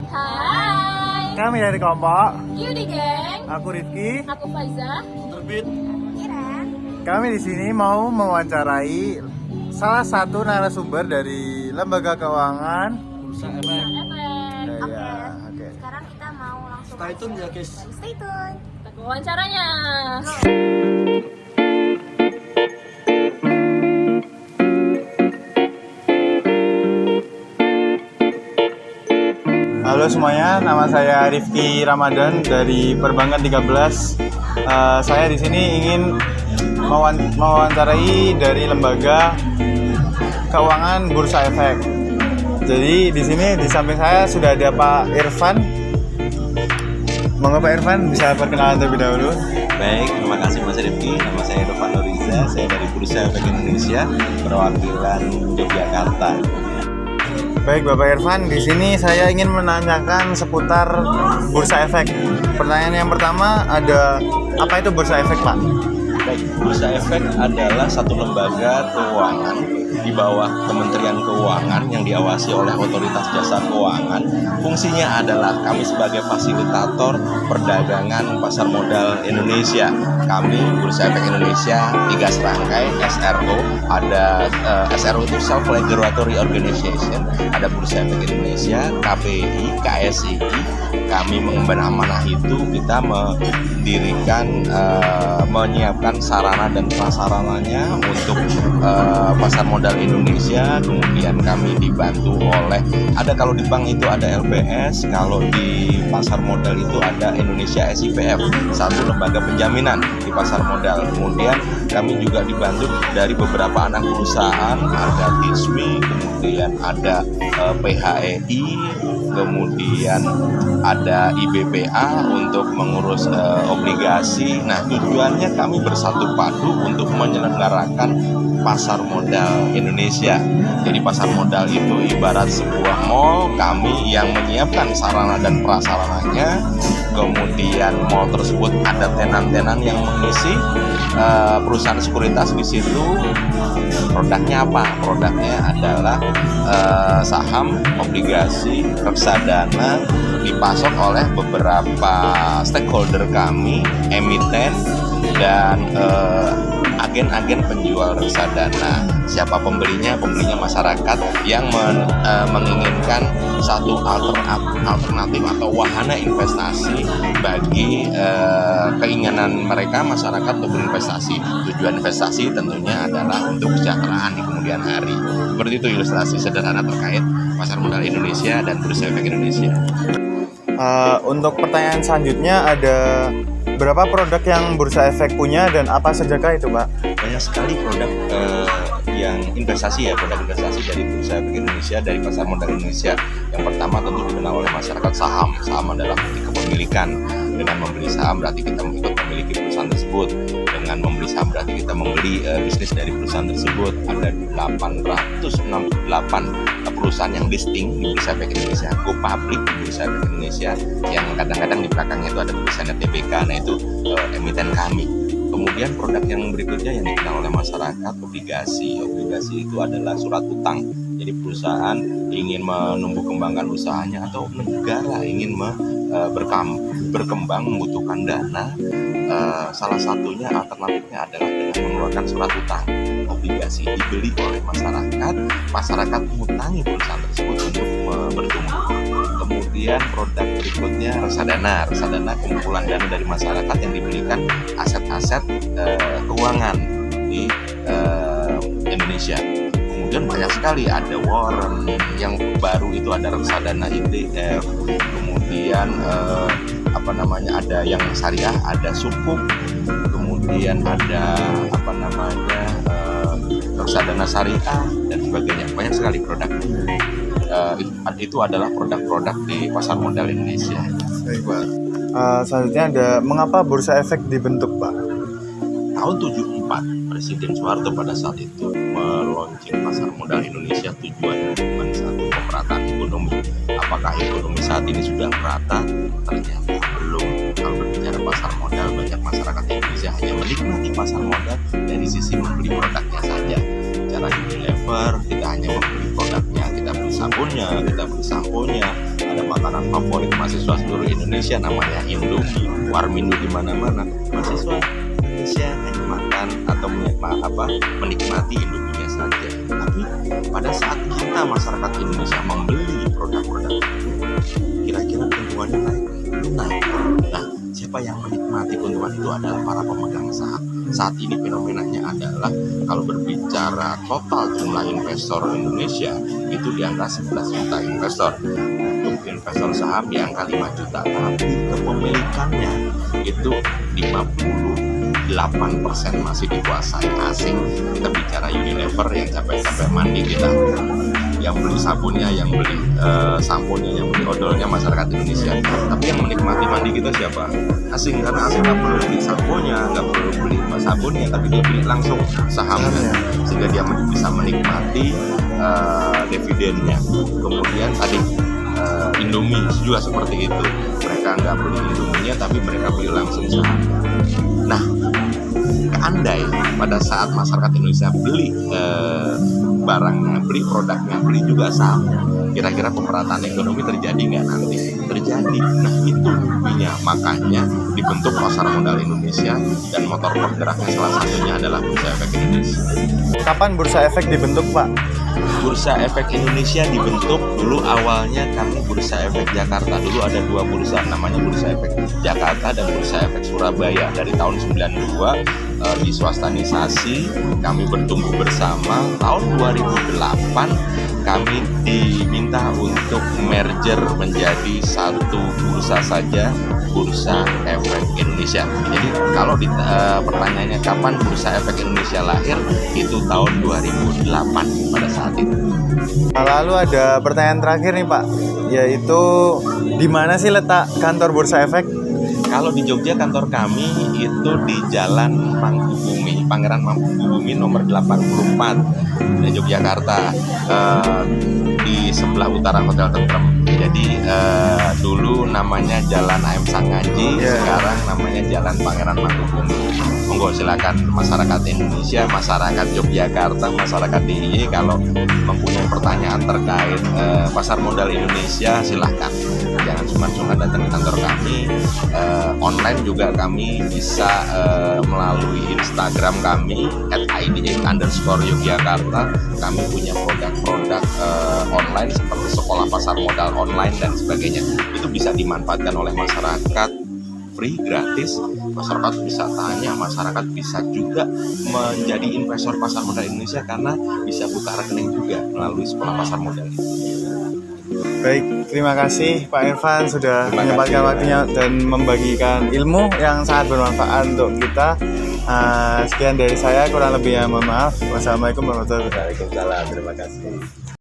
Hai, Kami dari kelompok. Yudi Geng. Aku Rifki. Aku Faiza. Terbit. Kira. Kami di sini mau mewawancarai salah satu narasumber dari lembaga keuangan. Bursa Efek. Ya, oke. Sekarang kita mau langsung Stay tune ya guys. Stay tune. Kita ke wawancaranya. Halo semuanya, nama saya Rifki Ramadan dari Perbankan 13. Saya di sini ingin mewawancarai dari lembaga keuangan Bursa Efek. Jadi di sini di samping saya sudah ada Pak Irfan. Monggo Pak Irfan bisa perkenalan terlebih dahulu. Baik, terima kasih Mas Rifki. Nama saya Irfan Nuriza, saya dari Bursa Efek Indonesia, perwakilan Yogyakarta. Baik Bapak Irfan, di sini saya ingin menanyakan seputar Bursa Efek. Pertanyaan yang pertama ada, apa itu Bursa Efek Pak? Baik, Bursa Efek adalah satu lembaga keuangan di bawah Kementerian Keuangan yang diawasi oleh Otoritas Jasa Keuangan. Fungsinya adalah kami sebagai fasilitator perdagangan pasar modal Indonesia. Kami Bursa Efek Indonesia 3 serangkai SRO. Ada SRO itu Self Regulatory Organization, ada Bursa Efek Indonesia, KPI, KSI. Kami mengemban amanah itu, kita mendirikan, menyiapkan sarana dan prasarananya untuk pasar modal Indonesia. Kemudian kami dibantu oleh, ada kalau di bank itu ada LPS, kalau di pasar modal itu ada Indonesia SIPF, satu lembaga penjaminan di pasar modal. Kemudian kami juga dibantu dari beberapa anak perusahaan, ada TISMI, kemudian ada PHEI, kemudian ada IBPA untuk mengurus obligasi. Nah, tujuannya kami bersatu padu untuk menyelenggarakan pasar modal Indonesia. Jadi pasar modal itu ibarat sebuah mall, kami yang menyiapkan sarana dan prasarananya. Kemudian mall tersebut ada tenan-tenan yang mengisi, perusahaan sekuritas di situ. Produknya apa? Produknya adalah saham, obligasi, reksadana, dipasok oleh beberapa stakeholder kami, emiten, dan agen-agen penjual reksadana. Siapa pembelinya? Pembelinya masyarakat yang menginginkan satu alternatif atau wahana investasi bagi keinginan mereka masyarakat untuk berinvestasi. Tujuan investasi tentunya adalah untuk kesejahteraan di kemudian hari. Seperti itu ilustrasi sederhana terkait pasar modal Indonesia dan Bursa Efek Indonesia. Untuk pertanyaan selanjutnya ada, berapa produk yang Bursa Efek punya dan apa sajakah itu Pak? Banyak sekali produk yang investasi ya, produk investasi dari Bursa Efek Indonesia, dari pasar modal Indonesia. Yang pertama tentu dikenal oleh masyarakat saham. Saham adalah bukti kepemilikan. Dengan membeli saham berarti kita ikut memiliki perusahaan tersebut. Dengan membeli saham berarti kita membeli bisnis dari perusahaan tersebut. Ada 868 perusahaan yang listing di Bursa Efek Indonesia, go public di Bursa Efek Indonesia, yang kadang-kadang di belakangnya itu ada tulisannya TBK. Nah, itu emiten kami. Kemudian produk yang berikutnya yang dikenal oleh masyarakat, obligasi. Obligasi itu adalah surat utang. Jadi perusahaan ingin menumbuh kembangkan usahanya atau negara ingin berkembang membutuhkan dana. Salah satunya alternatifnya adalah dengan mengeluarkan surat utang. Obligasi dibeli oleh masyarakat mengutangi perusahaan tersebut untuk bertumbuh. Kemudian produk berikutnya reksadana. Reksadana kumpulan dana dari masyarakat yang dibelikan aset-aset keuangan di Indonesia. Kemudian banyak sekali, ada warrant, yang baru itu ada reksadana ETF, kemudian ada yang syariah, ada sukuk, kemudian ada reksadana syariah dan sebagainya. Banyak sekali produk. Itu adalah produk-produk di pasar modal Indonesia. Baik Pak. Selanjutnya ada, mengapa Bursa Efek dibentuk Pak? Tahun 74 Presiden Soeharto pada saat itu meluncurkan pasar modal Indonesia, tujuannya cuma satu, pemerataan ekonomi. Apakah ekonomi saat ini sudah merata? Ternyata belum. Kalau berbicara pasar modal, banyak masyarakat Indonesia hanya menikmati pasar modal dari sisi membeli produknya saja. Cara Unilever, kita hanya membeli produknya, kita beli sabunnya, kita beli samponya, ada makanan makanan favorit mahasiswa seluruh Indonesia, namanya Indomie, Warmindo di mana-mana. Mahasiswa Indonesia hanya makan atau menikmati Indominya saja. Tapi pada saat kita masyarakat Indonesia membeli produk-produk itu, kira-kira keuntungannya naik. Nah, siapa yang menikmati keuntungan itu adalah para pemegang saham. Saat ini fenomenanya adalah kalau berbicara total jumlah investor Indonesia itu di angka 11 juta investor. Untuk investor saham di angka 5 juta, tapi kepemilikannya itu 58% masih dikuasai asing. Kita bicara Unilever yang capek-capek mandi kita, yang beli sabunnya, yang beli samponya, yang beli odolnya masyarakat Indonesia. Tapi yang menikmati mandi kita siapa? Asing, karena asing nggak perlu beli samponya, nggak perlu beli sabunnya, tapi dia beli langsung sahamnya, sehingga dia bisa menikmati dividennya. Kemudian tadi Indomie juga seperti itu, mereka nggak beli Indominya, tapi mereka beli langsung saham. Nah, andai pada saat masyarakat Indonesia beli barangnya, beli produknya, beli juga sahamnya, kira-kira pemerataan ekonomi terjadi nggak nanti? Terjadi. Nah, itu intinya. Makanya dibentuk pasar modal Indonesia, dan motor penggeraknya salah satunya adalah Bursa Efek Indonesia. Kapan Bursa Efek dibentuk, Pak? Bursa Efek Indonesia dibentuk dulu awalnya kami Bursa Efek Jakarta. Dulu ada dua bursa, namanya Bursa Efek Jakarta dan Bursa Efek Surabaya. Dari tahun 92 diswastanisasi, kami bertumbuh bersama. Tahun 2008 kami diminta untuk merger menjadi satu bursa saja, Bursa Efek Indonesia. Jadi kalau pertanyaannya kapan Bursa Efek Indonesia lahir, itu tahun 2008 pada saat itu. Lalu ada pertanyaan terakhir nih, Pak, yaitu di mana sih letak kantor Bursa Efek? Kalau di Jogja, kantor kami itu di Jalan Mangkubumi, Pangeran Mangkubumi nomor 84 di Yogyakarta, di sebelah utara Hotel Tentrem. Jadi dulu namanya Jalan AM Sangaji, sekarang namanya Jalan Pangeran Mangkubumi. Monggo silakan masyarakat Indonesia, masyarakat Yogyakarta, masyarakat DIY kalau mempunyai pertanyaan terkait pasar modal Indonesia, silahkan. Jangan cuma datang ke kantor kami. Online juga kami bisa melalui Instagram kami @idx_Yogyakarta. Kami punya produk-produk online seperti sekolah pasar modal online dan sebagainya. Itu bisa dimanfaatkan oleh masyarakat, free, gratis. Masyarakat bisa tanya, masyarakat bisa juga menjadi investor pasar modal Indonesia karena bisa buka rekening juga melalui sekolah pasar modal itu. Baik, terima kasih Pak Irfan sudah menyempatkan waktunya dan membagikan ilmu yang sangat bermanfaat untuk kita. Sekian dari saya, kurang lebihnya mohon maaf. Wassalamualaikum warahmatullahi wabarakatuh. Waalaikumsalam, terima kasih.